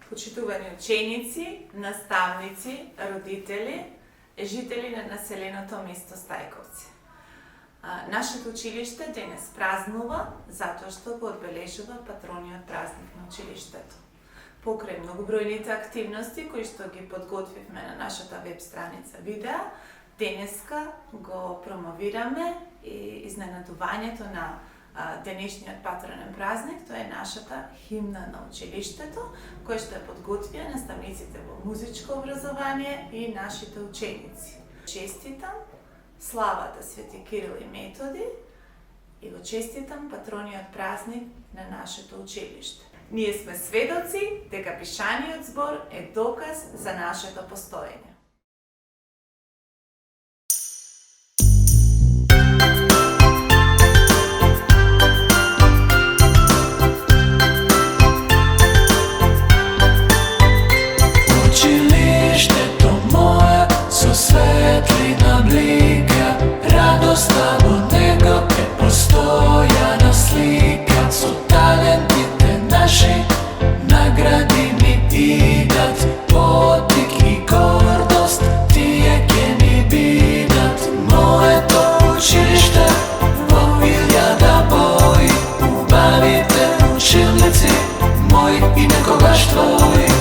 Почитувани ученици, наставници, родители, жители на населеното место Стајковци. Нашето училиште денес празнува затоа што го одбележува патрониот празник на училиштето. Покрај многобројните активности кои што ги подготвивме на нашата веб страница видеа, денеска го промовираме и изненадувањето на денешниот патронен празник, тоа е нашата химна на училиштето, која што е подготвија наставниците во музичко образование и нашите ученици. Честитам славата Свети Кирил и Методи и го честитам патрониот празник на нашето училиште. Ние сме сведоци дека пишаниот збор е доказ за нашето постоење. Училиштето мое со светлина блика, радоста во него е постојана слика. Со талентите наши награди ми идат, потик и гордост тие ќе ми бидат. Моето училиште во илјада бои, убавите училници мои и некогаш твои.